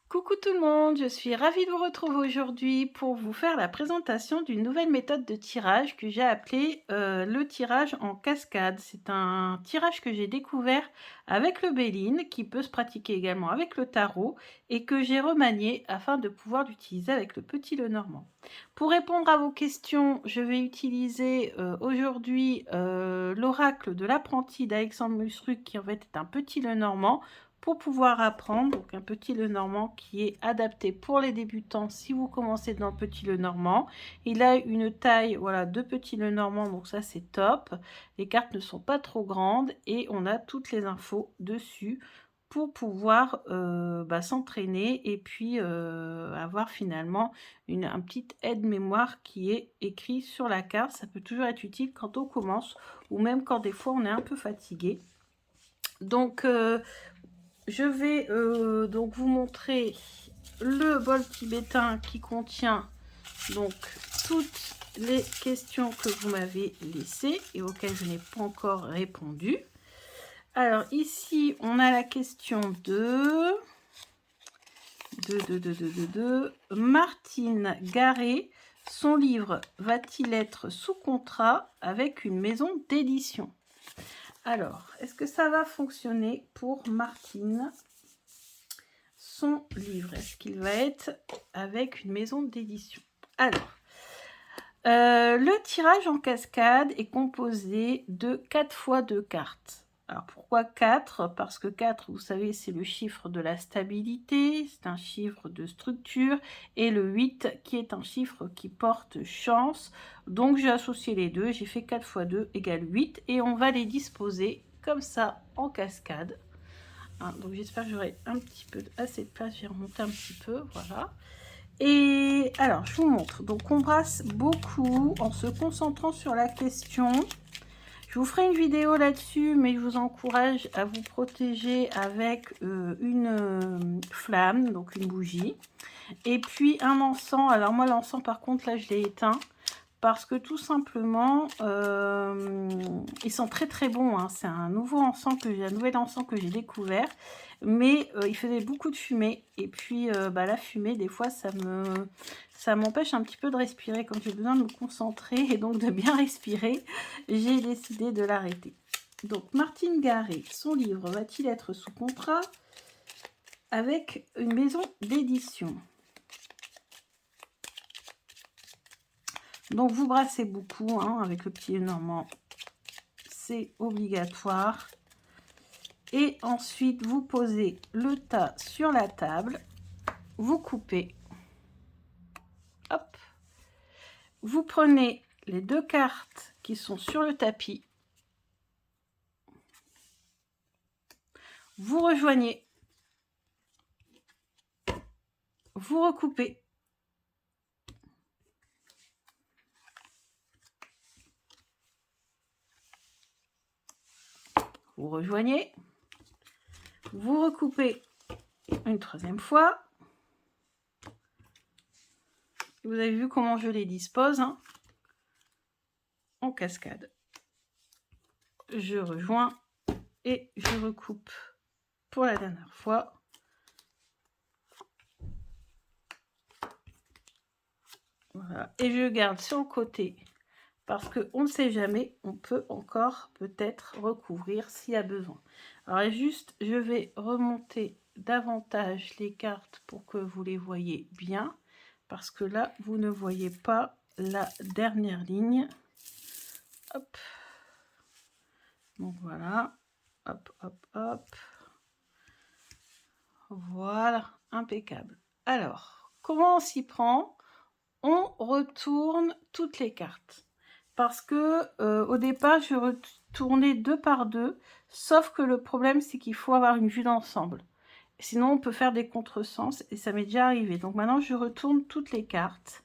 Coucou tout le monde, je suis ravie de vous retrouver aujourd'hui pour vous faire la présentation d'une nouvelle méthode de tirage que j'ai appelée le tirage en cascade. C'est un tirage que j'ai découvert avec le Béline, qui peut se pratiquer également avec le tarot et que j'ai remanié afin de pouvoir l'utiliser avec le petit Lenormand. Pour répondre à vos questions, je vais utiliser aujourd'hui l'oracle de l'apprenti d'Alexandre Musruc, qui en fait est un petit Lenormand, pour pouvoir apprendre, donc un petit Lenormand qui est adapté pour les débutants si vous commencez dans le petit Lenormand. Il a une taille, voilà, de petit Lenormand, donc ça c'est top. Les cartes ne sont pas trop grandes et on a toutes les infos dessus pour pouvoir s'entraîner et puis avoir finalement un petit aide-mémoire qui est écrit sur la carte. Ça peut toujours être utile quand on commence ou même quand des fois on est un peu fatigué. Donc je vais donc vous montrer le bol tibétain qui contient donc toutes les questions que vous m'avez laissées et auxquelles je n'ai pas encore répondu. Alors ici, on a la question de Martine Garret. Son livre va-t-il être sous contrat avec une maison d'édition? Alors, est-ce que ça va fonctionner pour Martine? Son livre, est-ce qu'il va être avec une maison d'édition? Alors, le tirage en cascade est composé de 4 fois 2 cartes. Alors pourquoi 4? Parce que 4, vous savez, c'est le chiffre de la stabilité, c'est un chiffre de structure, et le 8 qui est un chiffre qui porte chance. Donc j'ai associé les deux, j'ai fait 4 fois 2 égale 8, et on va les disposer comme ça en cascade. Hein, donc j'espère que j'aurai un petit peu assez de place, je vais remonter un petit peu, voilà. Et alors, je vous montre. Donc, on brasse beaucoup en se concentrant sur la question. Je vous ferai une vidéo là-dessus, mais je vous encourage à vous protéger avec une flamme, donc une bougie. Et puis, un encens. Alors, moi, l'encens, par contre, là, je l'ai éteint. Parce que tout simplement, ils sont très très bons. Hein. C'est un nouveau encens un nouvel encens que j'ai découvert. Mais il faisait beaucoup de fumée. Et puis la fumée, des fois, ça m'empêche un petit peu de respirer. Quand j'ai besoin de me concentrer et donc de bien respirer, j'ai décidé de l'arrêter. Donc Martine Garret, son livre va-t-il être sous contrat avec une maison d'édition? Donc vous brassez beaucoup hein, avec le petit Lenormand, c'est obligatoire. Et ensuite vous posez le tas sur la table, vous coupez, hop, vous prenez les 2 cartes qui sont sur le tapis, vous rejoignez, vous recoupez, vous rejoignez, vous recoupez une 3e fois. Vous avez vu comment je les dispose hein, en cascade. Je rejoins et je recoupe pour la dernière fois. Voilà. Et je garde sur le côté parce qu'on ne sait jamais, on peut encore peut-être recouvrir s'il y a besoin. Alors juste, je vais remonter davantage les cartes pour que vous les voyez bien, parce que là, vous ne voyez pas la dernière ligne. Hop. Donc voilà. Hop, hop, hop. Voilà, impeccable. Alors, comment on s'y prend? On retourne toutes les cartes. Parce que au départ, je retournais 2 par 2, sauf que le problème, c'est qu'il faut avoir une vue d'ensemble. Sinon, on peut faire des contresens, et ça m'est déjà arrivé. Donc maintenant, je retourne toutes les cartes.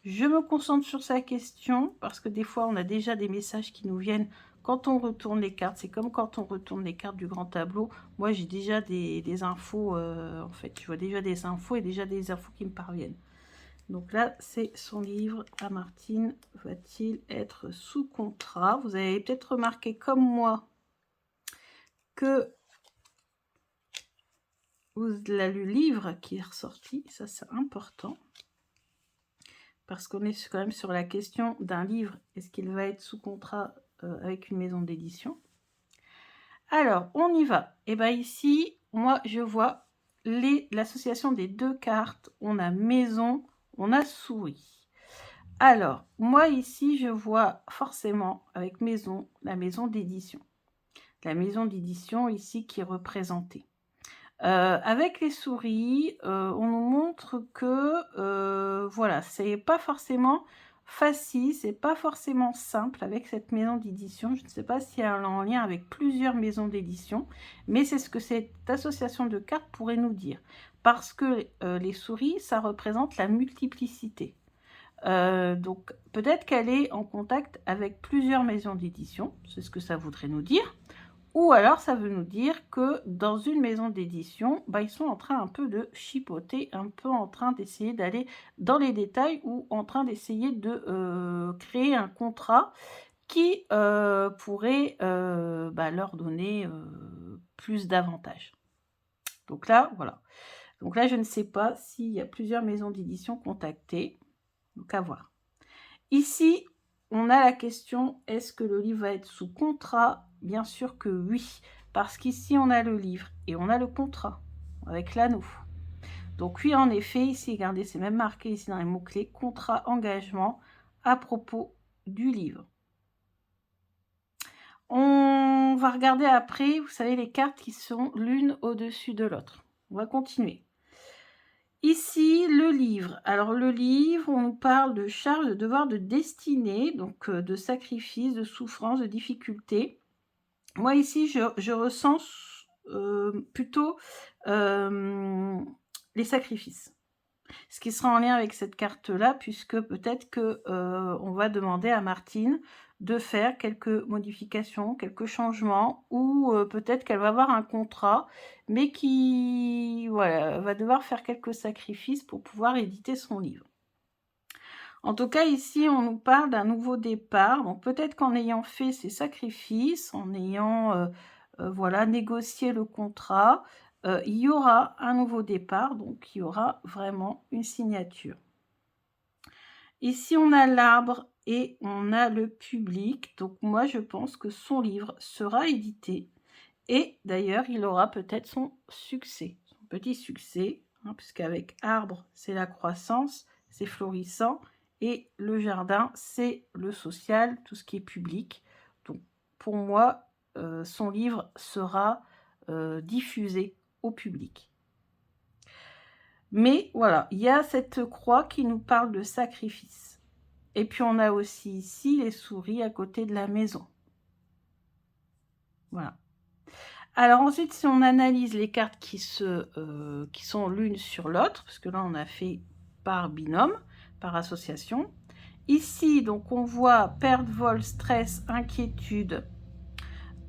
Je me concentre sur sa question, parce que des fois, on a déjà des messages qui nous viennent quand on retourne les cartes. C'est comme quand on retourne les cartes du grand tableau. Moi, j'ai déjà des infos, en fait. Je vois déjà des infos et déjà des infos qui me parviennent. Donc là, c'est son livre à Martine. Va-t-il être sous contrat? Vous avez peut-être remarqué comme moi que le livre qui est ressorti, ça c'est important. Parce qu'on est quand même sur la question d'un livre. Est-ce qu'il va être sous contrat avec une maison d'édition? Alors, on y va. Et bien ici, moi, je vois l'association des deux cartes. On a maison, on a souris. Alors, moi ici, je vois forcément avec maison, la maison d'édition. La maison d'édition ici qui est représentée. Avec les souris, on nous montre que voilà, c'est pas forcément facile, c'est pas forcément simple avec cette maison d'édition. Je ne sais pas si elle est en lien avec plusieurs maisons d'édition, mais c'est ce que cette association de cartes pourrait nous dire. Parce que les souris, ça représente la multiplicité. Donc peut-être qu'elle est en contact avec plusieurs maisons d'édition, c'est ce que ça voudrait nous dire. Ou alors, ça veut nous dire que dans une maison d'édition, ils sont en train un peu de chipoter, un peu en train d'essayer d'aller dans les détails ou en train d'essayer de créer un contrat qui pourrait leur donner plus d'avantages. Donc là, voilà. Donc là, je ne sais pas s'il y a plusieurs maisons d'édition contactées. Donc à voir. Ici, on a la question, est-ce que le livre va être sous contrat? Bien sûr que oui, parce qu'ici, on a le livre et on a le contrat avec l'anneau. Donc oui, en effet, ici, regardez, c'est même marqué ici dans les mots-clés, contrat, engagement, à propos du livre. On va regarder après, vous savez, les cartes qui sont l'une au-dessus de l'autre. On va continuer. Ici, le livre. Alors, le livre, on nous parle de charge, de devoir, de destinée, donc de sacrifice, de souffrance, de difficulté. Moi, ici, je ressens plutôt les sacrifices. Ce qui sera en lien avec cette carte-là, puisque peut-être qu'on va demander à Martine de faire quelques modifications, quelques changements, ou peut-être qu'elle va avoir un contrat, mais qui va devoir faire quelques sacrifices pour pouvoir éditer son livre. En tout cas, ici, on nous parle d'un nouveau départ. Donc peut-être qu'en ayant fait ces sacrifices, en ayant négocié le contrat, il y aura un nouveau départ, donc il y aura vraiment une signature. Ici, on a l'arbre et on a le public. Donc moi, je pense que son livre sera édité. Et d'ailleurs, il aura peut-être son succès, son petit succès, puisqu'avec arbre, c'est la croissance, c'est florissant. Et le jardin, c'est le social, tout ce qui est public. Donc pour moi, son livre sera diffusé au public. Mais voilà, il y a cette croix qui nous parle de sacrifice. Et puis on a aussi ici les souris à côté de la maison. Voilà. Alors ensuite, si on analyse les cartes qui sont l'une sur l'autre, parce que là on a fait par binôme, par association. Ici, donc on voit perte, vol, stress, inquiétude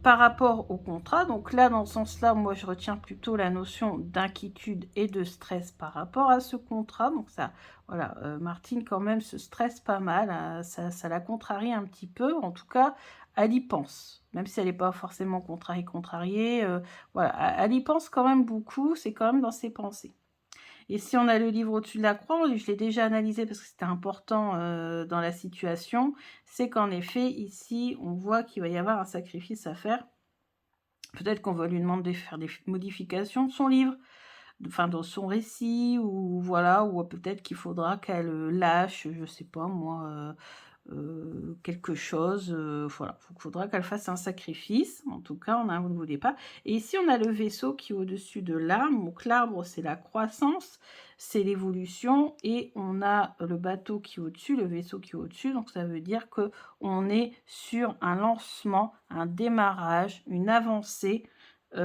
par rapport au contrat. Donc là, dans ce sens-là, moi je retiens plutôt la notion d'inquiétude et de stress par rapport à ce contrat. Donc ça, voilà, Martine quand même se stresse pas mal, ça la contrarie un petit peu, en tout cas, elle y pense. Même si elle n'est pas forcément contrariée, voilà, elle y pense quand même beaucoup, c'est quand même dans ses pensées. Et si on a le livre au-dessus de la croix, je l'ai déjà analysé parce que c'était important dans la situation, c'est qu'en effet, ici, on voit qu'il va y avoir un sacrifice à faire. Peut-être qu'on va lui demander de faire des modifications de son livre, enfin dans son récit, ou voilà, ou peut-être qu'il faudra qu'elle lâche, je sais pas moi, quelque chose, voilà, il faudra qu'elle fasse un sacrifice. En tout cas, on a un nouveau départ. Et ici, on a le vaisseau qui est au-dessus de l'arbre. Donc l'arbre, c'est la croissance, c'est l'évolution, et on a le bateau qui est au-dessus, le vaisseau qui est au-dessus. Donc ça veut dire que on est sur un lancement, un démarrage, une avancée et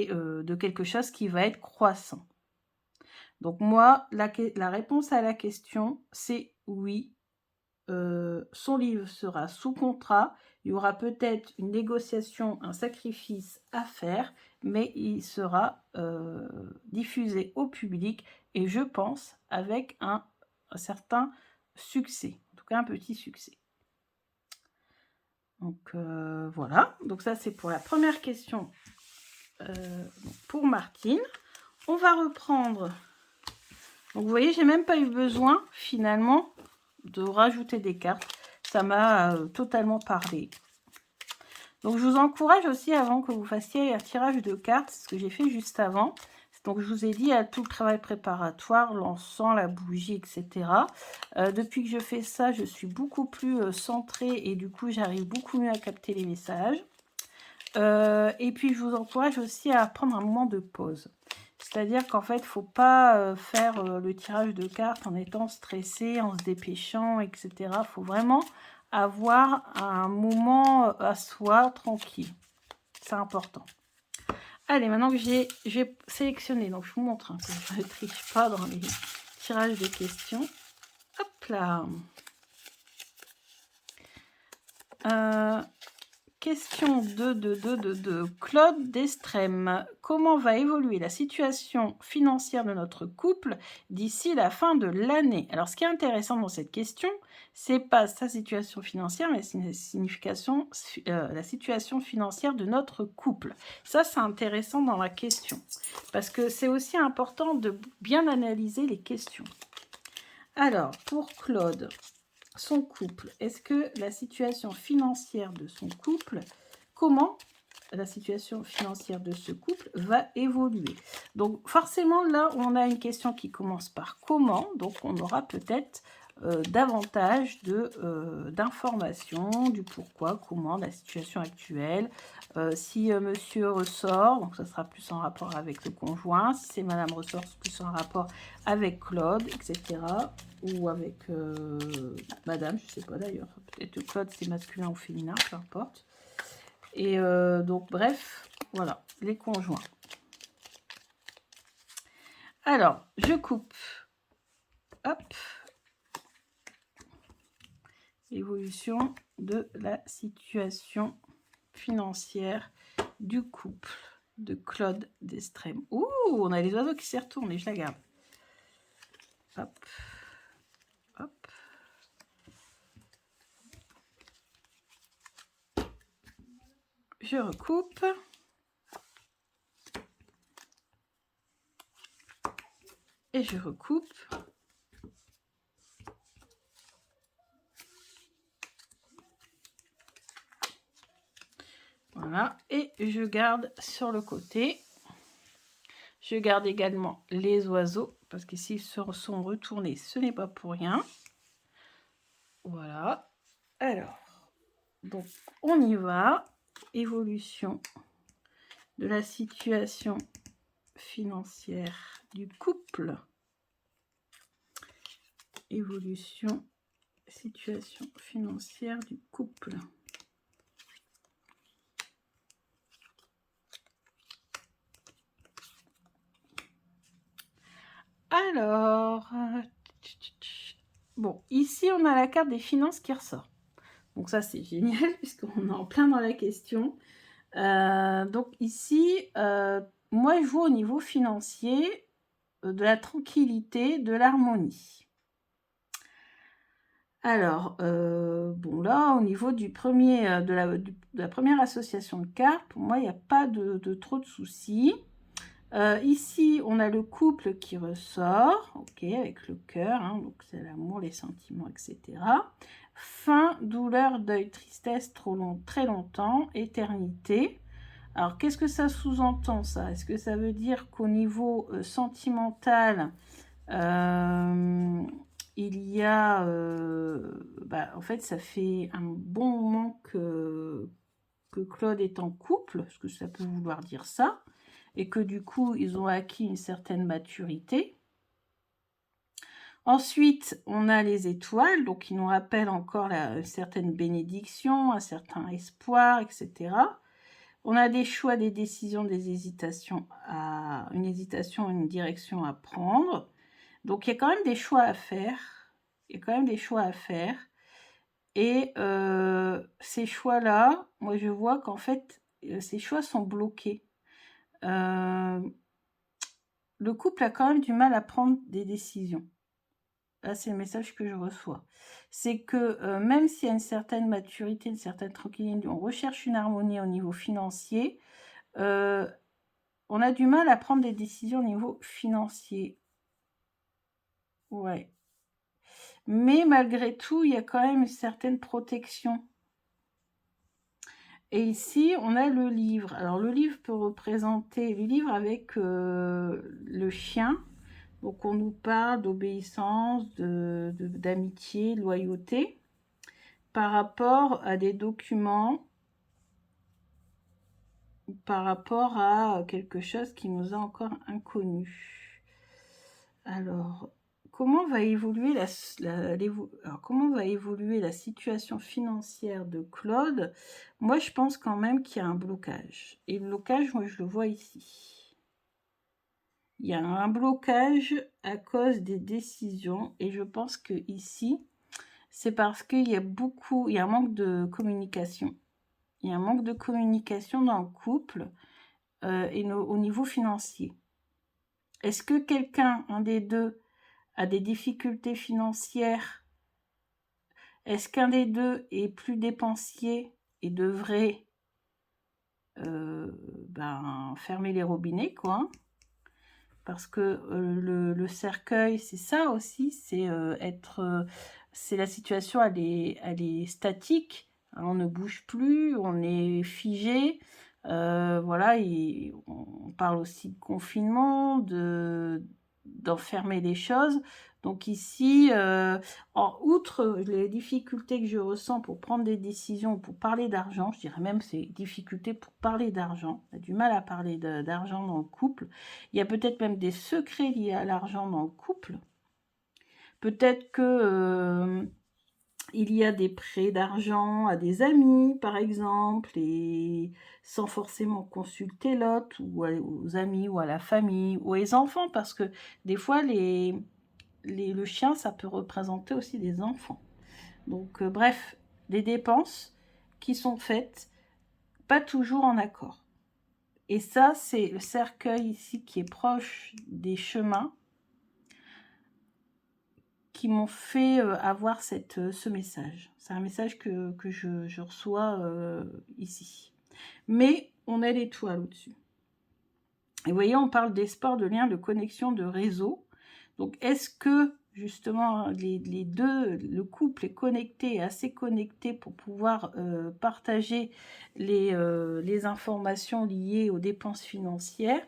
de quelque chose qui va être croissant. Donc moi, la réponse à la question, c'est oui. Son livre sera sous contrat. Il y aura peut-être une négociation, un sacrifice à faire, mais il sera diffusé au public et je pense avec un certain succès, en tout cas un petit succès. Donc voilà, donc ça c'est pour la première question pour Martine. On va reprendre. Donc vous voyez, j'ai même pas eu besoin finalement de rajouter des cartes. Ça m'a totalement parlé. Donc je vous encourage aussi, avant que vous fassiez un tirage de cartes, c'est ce que j'ai fait juste avant. Donc je vous ai dit, à tout le travail préparatoire, l'encens, la bougie, etc. Depuis que je fais ça, je suis beaucoup plus centrée et du coup j'arrive beaucoup mieux à capter les messages. Et puis je vous encourage aussi à prendre un moment de pause. C'est-à-dire qu'en fait, il ne faut pas faire le tirage de cartes en étant stressé, en se dépêchant, etc. Il faut vraiment avoir un moment à soi, tranquille. C'est important. Allez, maintenant que j'ai sélectionné, donc je vous montre que je ne triche pas dans les tirages de questions. Hop là. Question 2 de Claude Destrem. Comment va évoluer la situation financière de notre couple d'ici la fin de l'année? Alors, ce qui est intéressant dans cette question, c'est pas sa situation financière, mais c'est la situation financière de notre couple. Ça, c'est intéressant dans la question, parce que c'est aussi important de bien analyser les questions. Alors, pour Claude, son couple, est-ce que la situation financière de son couple, comment la situation financière de ce couple va évoluer? Donc forcément là on a une question qui commence par comment, donc on aura peut-être davantage d'informations du pourquoi, comment, la situation actuelle. Si monsieur ressort, donc ça sera plus en rapport avec le conjoint. Si c'est madame ressort, c'est plus en rapport avec Claude, etc. Ou avec madame, je sais pas d'ailleurs. Peut-être que Claude c'est masculin ou féminin, peu importe. Et donc bref, voilà, les conjoints. Alors, je coupe. Hop. Évolution de la situation financière du couple de Claude Destrem. Ouh, on a les oiseaux qui s'y retournent et je la garde. Hop. Hop. Je recoupe. Et je recoupe. Voilà, et je garde sur le côté. Je garde également les oiseaux, parce que s'ils se sont retournés, ce n'est pas pour rien. Voilà. Alors, donc on y va. Évolution de la situation financière du couple. Évolution, situation financière du couple. Alors, bon, ici on a la carte des finances qui ressort. Donc ça c'est génial puisqu'on est en plein dans la question. Donc ici, moi je vois au niveau financier de la tranquillité, de l'harmonie. Alors, bon là, au niveau du premier, de la première association de cartes, pour moi, il n'y a pas de trop de soucis. Ici, on a le couple qui ressort, ok, avec le cœur, hein, donc c'est l'amour, les sentiments, etc. Fin, douleur, deuil, tristesse, très longtemps, éternité. Alors, qu'est-ce que ça sous-entend, ça? Est-ce que ça veut dire qu'au niveau sentimental, il y a... en fait, ça fait un bon moment que Claude est en couple, parce que ça peut vouloir dire ça, et que du coup, ils ont acquis une certaine maturité. Ensuite, on a les étoiles, donc qui nous rappellent encore une certaine bénédiction, un certain espoir, etc. On a des choix, des décisions, des hésitations, une hésitation, une direction à prendre. Donc, il y a quand même des choix à faire. Et ces choix-là, moi, je vois qu'en fait, ces choix sont bloqués. Le couple a quand même du mal à prendre des décisions. Là, c'est le message que je reçois. C'est que même s'il y a une certaine maturité, une certaine tranquillité, on recherche une harmonie au niveau financier, on a du mal à prendre des décisions au niveau financier. Ouais. Mais malgré tout, il y a quand même une certaine protection. Et ici, on a le livre. Alors, le livre peut représenter le livre avec le chien. Donc, on nous parle d'obéissance, d'amitié, de loyauté par rapport à des documents, par rapport à quelque chose qui nous est encore inconnu. Alors, comment va évoluer comment va évoluer la situation financière de Claude? Moi, je pense quand même qu'il y a un blocage. Et le blocage, moi, je le vois ici. Il y a un blocage à cause des décisions. Et je pense que ici, c'est parce qu'il y a il y a un manque de communication. Il y a un manque de communication dans le couple et au niveau financier. Est-ce que quelqu'un, un des deux, a des difficultés financières? Est-ce qu'un des deux est plus dépensier et devrait fermer les robinets, quoi? Parce que le cercueil, c'est ça aussi, c'est c'est la situation, elle est statique, hein, on ne bouge plus, on est figé. Voilà, et on parle aussi de confinement, d'enfermer les choses. Donc ici, outre les difficultés que je ressens pour prendre des décisions, pour parler d'argent, je dirais même c'est difficultés pour parler d'argent, on a du mal à parler d'argent dans le couple. Il y a peut-être même des secrets liés à l'argent dans le couple. Peut-être que il y a des prêts d'argent à des amis, par exemple, et sans forcément consulter l'autre, ou aux amis, ou à la famille, ou aux enfants, parce que des fois, le chien, ça peut représenter aussi des enfants. Donc, bref, des dépenses qui sont faites, pas toujours en accord. Et ça, c'est le cercueil ici qui est proche des chemins, qui m'ont fait avoir ce message. C'est un message que je reçois ici. Mais on a l'étoile au-dessus. Et vous voyez, on parle d'espoir, de lien, de connexion, de réseau. Donc, est-ce que, justement, les deux, le couple est connecté, assez connecté pour pouvoir partager les informations liées aux dépenses financières?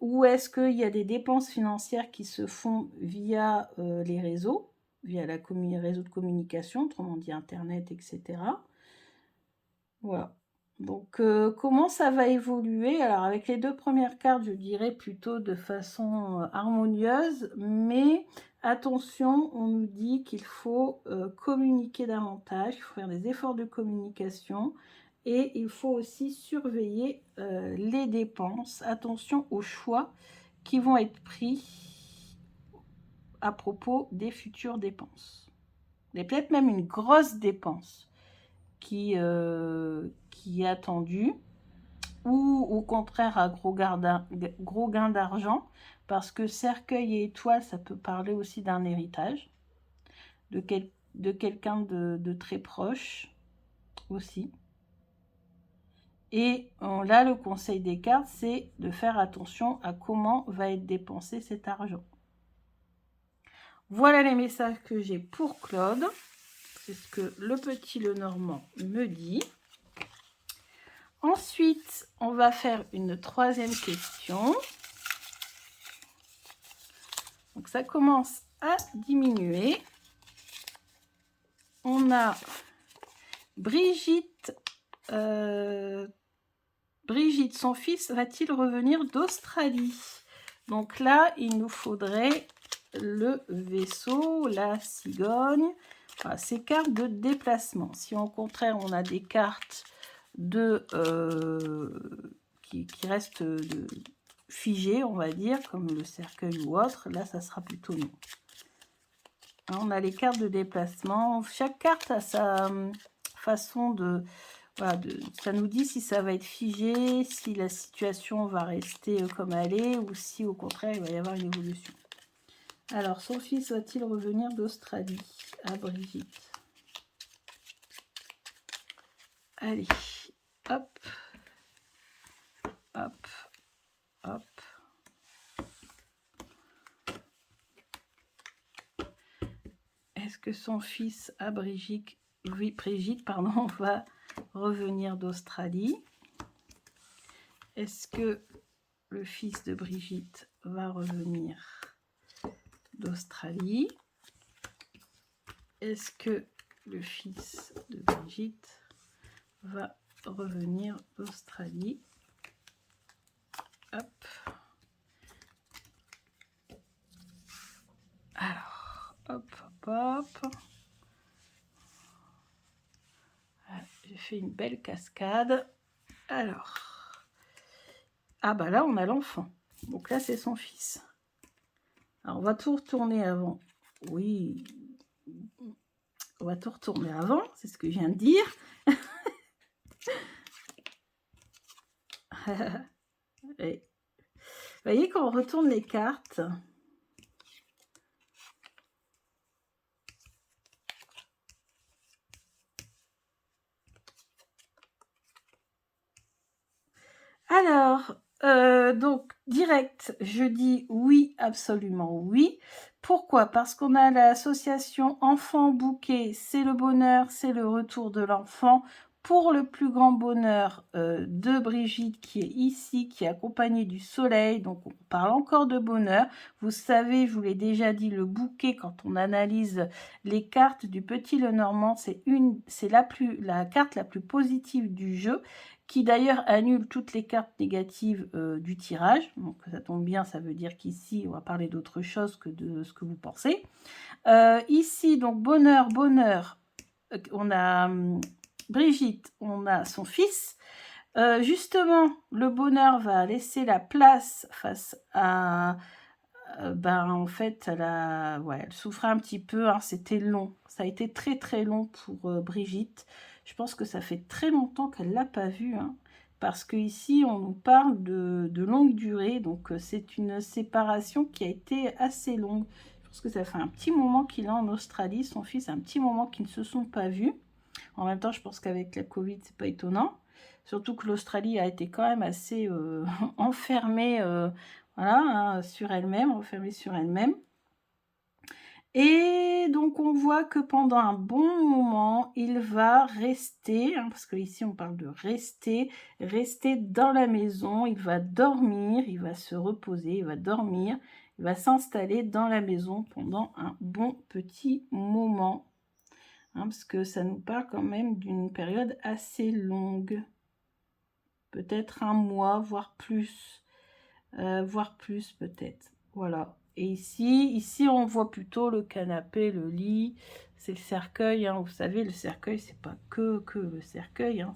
Ou est-ce qu'il y a des dépenses financières qui se font via les réseaux, via les réseaux de communication, autrement dit Internet, etc. Voilà. Donc, comment ça va évoluer? Alors, avec les deux premières cartes, je dirais plutôt de façon harmonieuse, mais attention, on nous dit qu'il faut communiquer davantage, il faut faire des efforts de communication, et il faut aussi surveiller les dépenses. Attention aux choix qui vont être pris à propos des futures dépenses. Il y a peut-être même une grosse dépense qui est attendue, ou au contraire à gros gain d'argent, parce que cercueil et étoile, ça peut parler aussi d'un héritage, de quelqu'un de très proche aussi. Et là, le conseil des cartes, c'est de faire attention à comment va être dépensé cet argent. Voilà les messages que j'ai pour Claude. C'est ce que le petit Lenormand me dit. Ensuite, on va faire une troisième question. Donc, ça commence à diminuer. On a Brigitte. Brigitte, son fils va-t-il revenir d'Australie? Donc là, il nous faudrait le vaisseau, la cigogne. Voilà, ces cartes de déplacement. Si au contraire, on a des cartes qui restent figées, on va dire, comme le cercueil ou autre, là, ça sera plutôt non. Hein, on a les cartes de déplacement. Chaque carte a sa façon de... Voilà, ça nous dit si ça va être figé, si la situation va rester comme elle est, ou si au contraire, il va y avoir une évolution. Alors, son fils va-t-il revenir d'Australie? À Brigitte. Allez, hop, hop, hop. Est-ce que son fils à Brigitte, pardon, va revenir d'Australie? Est-ce que le fils de Brigitte va revenir d'Australie? Est-ce que le fils de Brigitte va revenir d'Australie? Hop. Alors, hop, hop, hop. Voilà, j'ai fait une belle cascade. Alors, ah bah là, on a l'enfant. Donc là, c'est son fils. Alors, on va tout retourner avant. Oui, on va tout retourner avant, c'est ce que je viens de dire. Et, vous voyez, quand on retourne les cartes, alors, donc, direct, je dis oui, absolument oui. Pourquoi? Parce qu'on a l'association Enfant Bouquet, c'est le bonheur, c'est le retour de l'enfant. Pour le plus grand bonheur de Brigitte qui est ici, qui est accompagnée du soleil, donc on parle encore de bonheur. Vous savez, je vous l'ai déjà dit, le bouquet, quand on analyse les cartes du Petit Lenormand, c'est la carte la plus positive du jeu, qui d'ailleurs annule toutes les cartes négatives du tirage. Donc ça tombe bien, ça veut dire qu'ici, on va parler d'autre chose que de ce que vous pensez. Ici, donc bonheur, bonheur, on a Brigitte, on a son fils. Justement, le bonheur va laisser la place face à... en fait, elle souffrait un petit peu, hein, c'était long. Ça a été très très long pour Brigitte. Je pense que ça fait très longtemps qu'elle ne l'a pas vu, hein, parce qu'ici, on nous parle de longue durée. Donc, c'est une séparation qui a été assez longue. Je pense que ça fait un petit moment qu'il est en Australie, son fils, un petit moment qu'ils ne se sont pas vus. En même temps, je pense qu'avec la Covid, c'est pas étonnant. Surtout que l'Australie a été quand même assez enfermée voilà, hein, sur elle-même, enfermée sur elle-même. Et donc, on voit que pendant un bon moment, il va rester, hein, parce que ici, on parle de rester dans la maison. Il va dormir, il va se reposer, il va dormir, il va s'installer dans la maison pendant un bon petit moment. Hein, parce que ça nous parle quand même d'une période assez longue. Peut-être un mois, voire plus. Voire plus peut-être. Voilà. Et ici, on voit plutôt le canapé, le lit. C'est le cercueil. Hein. Vous savez, le cercueil, c'est pas que le cercueil. Hein.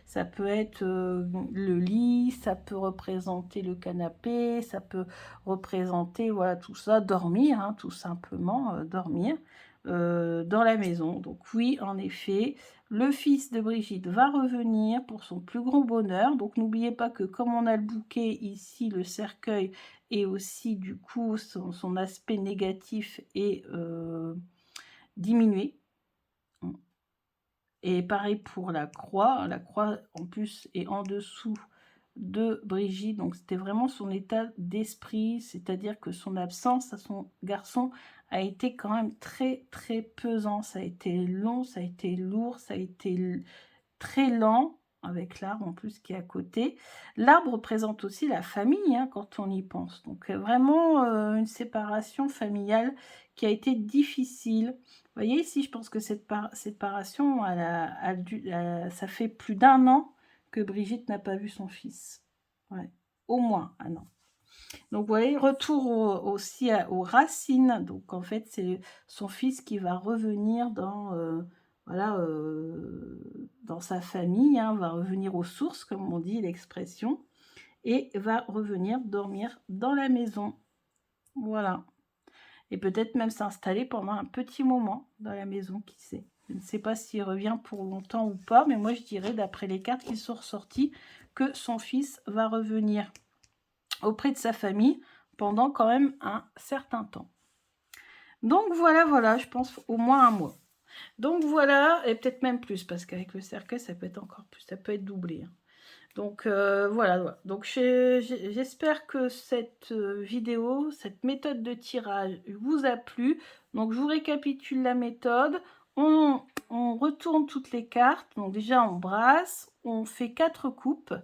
Ça peut être le lit, ça peut représenter le canapé, ça peut représenter, voilà, tout ça, dormir, hein, tout simplement, dormir dans la maison. Donc oui, en effet, le fils de Brigitte va revenir pour son plus grand bonheur. Donc n'oubliez pas que comme on a le bouquet ici, le cercueil, et aussi du coup son aspect négatif est diminué. Et pareil pour la croix. La croix en plus est en dessous de Brigitte. Donc c'était vraiment son état d'esprit. C'est-à-dire que son absence à son garçon a été quand même très très pesant. Ça a été long, ça a été lourd, ça a été très lent, avec l'arbre en plus qui est à côté. L'arbre représente aussi la famille, hein, quand on y pense. Donc vraiment une séparation familiale qui a été difficile. Vous voyez ici, je pense que cette séparation, ça fait plus d'1 an que Brigitte n'a pas vu son fils. Ouais, au moins 1 an. Donc, vous voyez, retour aussi aux racines. Donc, en fait, c'est son fils qui va revenir voilà, dans sa famille, hein, va revenir aux sources, comme on dit l'expression, et va revenir dormir dans la maison. Voilà. Et peut-être même s'installer pendant un petit moment dans la maison, qui sait. Je ne sais pas s'il revient pour longtemps ou pas, mais moi je dirais, d'après les cartes qui sont ressorties, que son fils va revenir auprès de sa famille pendant quand même un certain temps. Donc voilà, je pense au moins 1 mois. Donc voilà, et peut-être même plus, parce qu'avec le cercueil, ça peut être encore plus, ça peut être doublé. Hein. Donc voilà. Donc j'espère que cette vidéo, cette méthode de tirage vous a plu. Donc je vous récapitule la méthode. On retourne toutes les cartes. Donc déjà on brasse, on fait 4 coupes.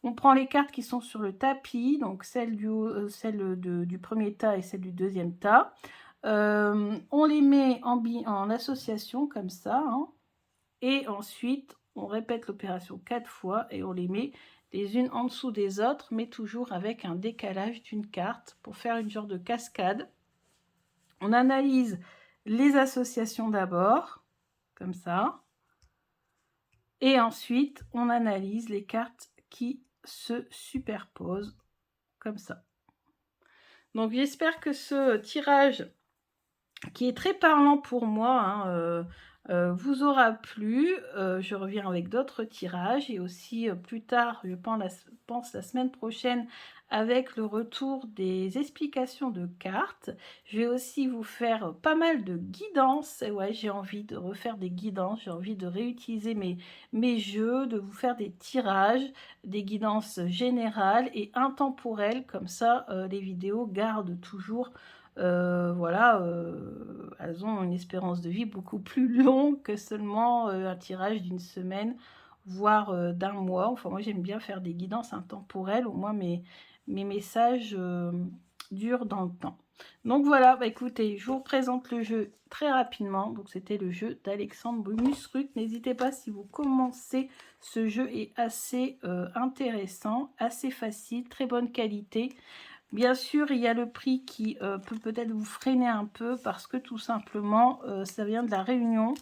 On prend les cartes qui sont sur le tapis, donc celle du premier tas et celle du deuxième tas. On les met en association comme ça, hein. Et ensuite on répète l'opération 4 fois et on les met les unes en dessous des autres, mais toujours avec un décalage d'une carte pour faire une genre de cascade. On analyse les associations d'abord, comme ça. Et ensuite, on analyse les cartes qui se superposent, comme ça. Donc, j'espère que ce tirage, qui est très parlant pour moi, hein, vous aura plu. Je reviens avec d'autres tirages et aussi plus tard, je pense la semaine prochaine, avec le retour des explications de cartes. Je vais aussi vous faire pas mal de guidances. Et ouais, j'ai envie de refaire des guidances, j'ai envie de réutiliser mes jeux, de vous faire des tirages, des guidances générales et intemporelles. Comme ça, les vidéos gardent toujours... voilà, elles ont une espérance de vie beaucoup plus longue que seulement un tirage d'une semaine, voire d'un mois. Enfin, moi, j'aime bien faire des guidances intemporelles. Au moins, mes messages durent dans le temps. Donc voilà, bah, écoutez, je vous présente le jeu très rapidement. Donc c'était le jeu d'Alexandre Musruc. N'hésitez pas, si vous commencez, ce jeu est assez intéressant, assez facile, très bonne qualité. Bien sûr, il y a le prix qui peut peut-être vous freiner un peu parce que tout simplement, ça vient de la Réunion.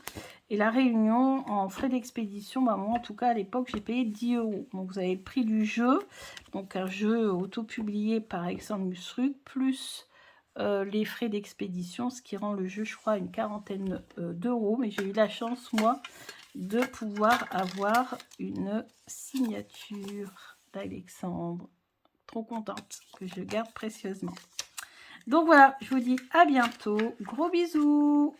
Et la Réunion, en frais d'expédition, bah, moi en tout cas à l'époque, j'ai payé 10 €. Donc vous avez le prix du jeu, donc un jeu auto-publié par Alexandre Musruc, plus les frais d'expédition, ce qui rend le jeu, je crois, une quarantaine d'euros. Mais j'ai eu la chance, moi, de pouvoir avoir une signature d'Alexandre. Trop contente, que je garde précieusement. Donc voilà, je vous dis à bientôt. Gros bisous!